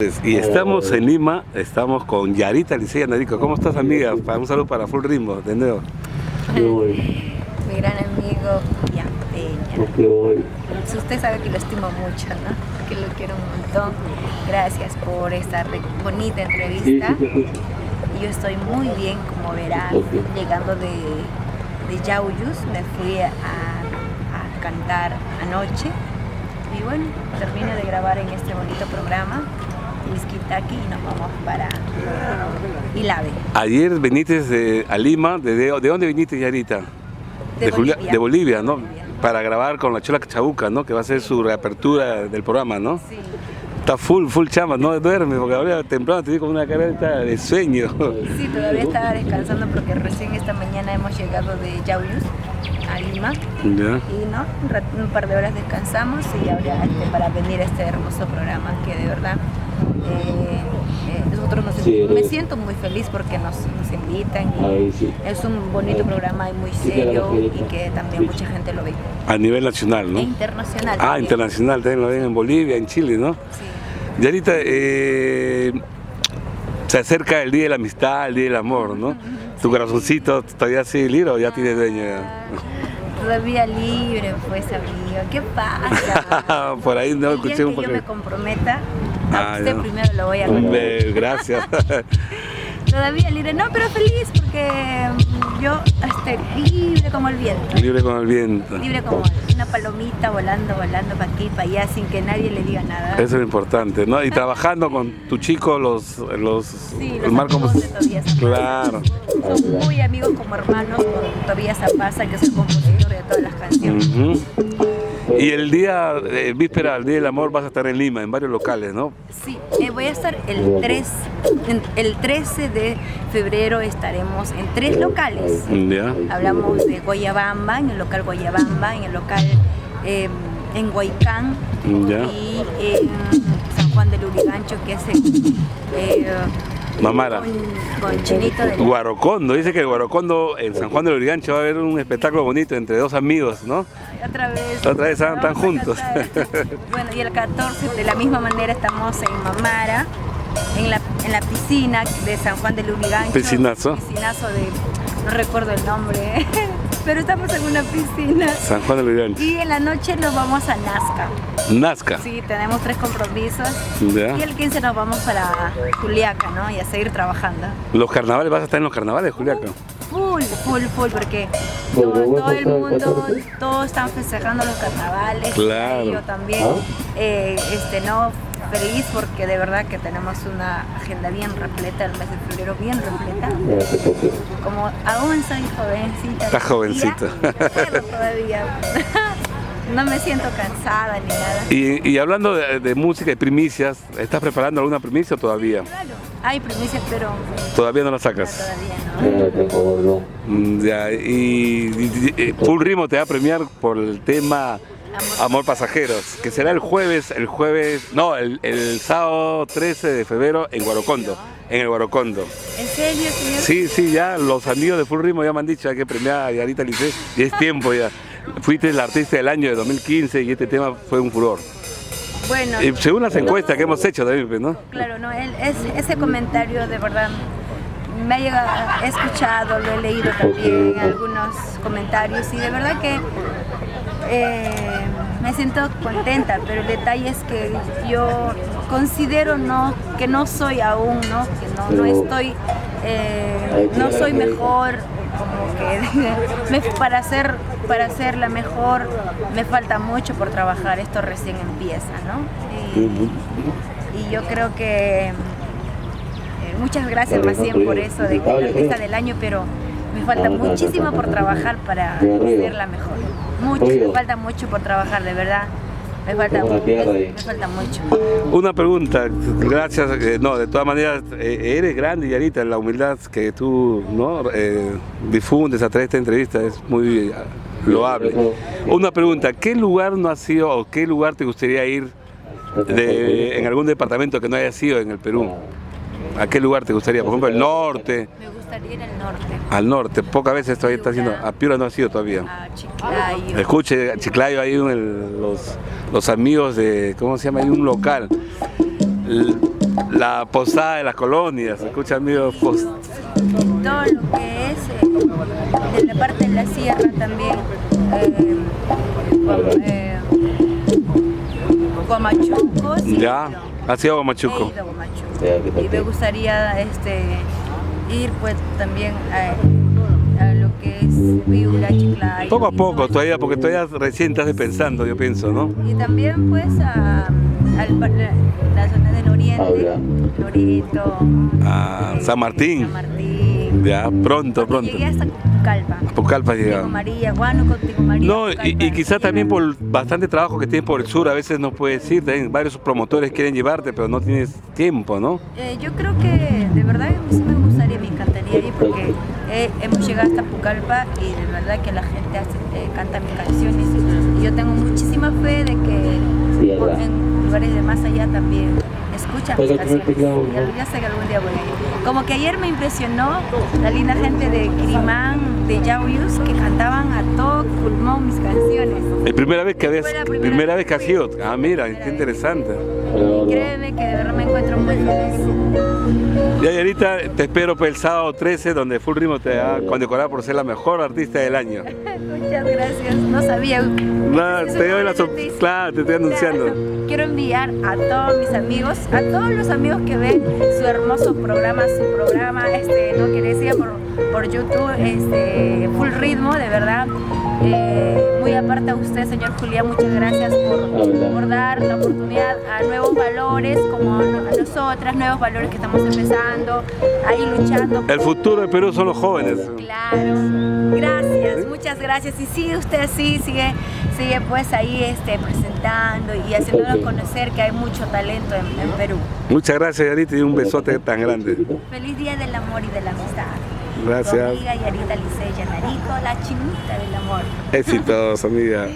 Y estamos en Lima, estamos con Yarita Licea Narico. ¿Cómo estás, amiga? Un saludo para Full Ritmo, de nuevo. Mi gran amigo Julián Peña. Usted sabe que lo estimo mucho, ¿no? Que lo quiero un montón. Gracias por esta bonita entrevista. Y yo estoy muy bien, como verás, llegando de Yauyos. Me fui a cantar anoche. Y bueno, termino de grabar en este bonito programa. Whisky-Taki, y nos vamos para Ilave. Ayer viniste a Lima. ¿De dónde viniste, Yarita? De Bolivia. De Bolivia, ¿no? Bolivia. Para grabar con la Chola Chabuca, ¿no? Que va a ser su reapertura del programa, ¿no? Sí. Está full chama, no duerme, porque ahora temprano te vi con una cara de sueño. Sí, todavía estaba descansando porque recién esta mañana hemos llegado de Yauyos a Lima. Ya. Y no, un par de horas descansamos y ahora para venir a este hermoso programa que de verdad nosotros me siento muy feliz porque nos invitan y es un bonito programa y muy serio y que también mucha gente lo ve. A nivel nacional, ¿no? E internacional. Ah, también. internacional, también lo ven en Bolivia, en Chile, ¿no? Sí. Yarita, se acerca el Día de la Amistad, el Día del Amor, ¿no? ¿Tu corazoncito todavía sigue libre o ya tiene dueño? Todavía libre, pues, amigo. ¿Qué pasa? Por ahí no El día escuché un que poco. yo me comprometa, a usted no. primero lo voy a recordar. Gracias. Todavía libre, no, pero feliz porque yo estoy libre como el viento. Libre con el viento. Libre como una palomita volando para aquí, para allá, sin que nadie le diga nada. Eso es lo importante, ¿no? Y trabajando con tu chico, los Sí, los Marcos. amigos de Tobías Zapasa. Claro. Son muy amigos como hermanos con Tobías Zapasa, que es el compositor de todas las canciones. Ujú. Y el día, víspera del Día del Amor, vas a estar en Lima, en varios locales, ¿no? Sí, voy a estar el 13 de febrero estaremos en 3 locales. Ya. Hablamos de Guayabamba, en el local Guayabamba, en el local en Huaycán Ya. y en San Juan del Lurigancho, que es Mamara. con Chinito del Guarocondo, dice que el Guarocondo en San Juan del Lurigancho va a haber un espectáculo bonito entre dos amigos, ¿no? Otra vez Están vamos a juntos. cantar. Bueno, y el 14 de la misma manera estamos en Mamara, en la piscina de San Juan del Lurigancho. Piscinazo. Piscinazo de, no recuerdo el nombre, pero estamos en una piscina. San Juan del Lurigancho. Y en la noche nos vamos a Nazca. Nazca. Sí, tenemos 3 compromisos. Ya. Y el 15 nos vamos para Juliaca, ¿no? Y a seguir trabajando. Los carnavales, ¿vas a estar en los carnavales, Juliaca? Full, porque todo el mundo, todos están festejando los carnavales. Claro. Y yo también, no, feliz porque de verdad que tenemos una agenda bien repleta, el mes de febrero bien repleta. Como aún soy jovencita. Estás jovencita. Pero todavía no me siento cansada ni nada. Y hablando de música y primicias, ¿estás preparando alguna primicia o todavía? Claro, hay primicias, pero Todavía no la sacas. todavía no. Ya, y Full Ritmo te va a premiar por el tema Amor Pasajeros, que será el sábado 13 de febrero en Guarocondo, en el Guarocondo. ¿En serio, señor? Sí, ya los amigos de Full Ritmo ya me han dicho, hay que premiar a Yarita Licea, y es tiempo ya. Fuiste el artista del año de 2015 y este tema fue un furor. Bueno, Y según las encuestas que hemos hecho también, ¿no? claro, no, ese comentario de verdad me ha llegado, he escuchado, lo he leído también en algunos comentarios y de verdad que me siento contenta, pero el detalle es que yo considero que no soy aún, ¿no? Que no estoy, no soy mejor, como que para ser la mejor me falta mucho por trabajar, esto recién empieza, ¿no? Y yo creo que muchas gracias más bien por eso de que la artista del año, pero me falta muchísimo por trabajar para ser la mejor. Me falta mucho por trabajar, de verdad. Me falta mucho. Una pregunta, gracias, no, de todas maneras, eres grande, Yarita, la humildad que tú, ¿no? Difundes a través de esta entrevista es muy loable. Una pregunta, ¿qué lugar no has sido o qué lugar te gustaría ir en algún departamento que no haya sido en el Perú? ¿A qué lugar te gustaría? Por ejemplo, el norte. Me gustaría ir al norte. Al norte, pocas veces todavía está haciendo. A Piura no ha sido todavía. A Chiclayo. Escuche, Chiclayo, hay los amigos de, ¿cómo se llama? Hay un local. la posada de las colonias, se escucha medio todo lo que es de la parte de la sierra también, Huamachuco, sí, ya, hacia Huamachuco. He ido a Huamachuco. Y me gustaría ir pues también a lo que es Piura, Chiclayo. Poco a poco, todavía, porque todavía recién estás pensando, yo pienso, ¿no? Y también pues a la zona del oriente, Loreto, San Martín. San Martín. Ya, pronto. Llegué hasta Pucallpa. A Pucallpa llega. Tigo María, Huánuco, Tigo María. No, y quizás también por bastante trabajo que tienes por el sur, a veces no puedes ir, también varios promotores quieren llevarte, pero no tienes tiempo, ¿no? Yo creo que de verdad sí me gustaría, me encantaría ir porque hemos llegado hasta Pucallpa y de verdad que la gente canta mis canciones y yo tengo muchísima fe de que en lugares de más allá también escuchan mis canciones. Ya sé que algún día voy a ir. Como que ayer me impresionó la linda gente de Quirimán, de Yauyos, que cantaban a todo pulmón mis canciones. ¿Es primera vez que primera vez que has ido? Ah, mira, qué interesante. Y créeme que de verdad me encuentro muy feliz. Y ahorita te espero para el sábado 13, donde Full Ritmo te va a condecorar por ser la mejor artista del año. Muchas gracias, no sabía. No, te doy claro, te estoy anunciando. Quiero enviar a todos mis amigos, a todos los amigos que ven su hermoso programa, no quiere decir por YouTube, Full Ritmo, de verdad. Muy aparte a usted, señor Julián, muchas gracias por dar la oportunidad a nuevos valores como a nosotras, nuevos valores que estamos empezando, ahí luchando. El futuro del Perú son los jóvenes. Claro, gracias, muchas gracias. Y sí, usted sigue pues ahí presentando y haciéndonos conocer que hay mucho talento en Perú. Muchas gracias, Yarita, y un besote tan grande. Feliz Día del Amor y de la Amistad. Gracias. Tu amiga Yarita Licey Yanarico, la chinita del amor. Éxitos, amiga.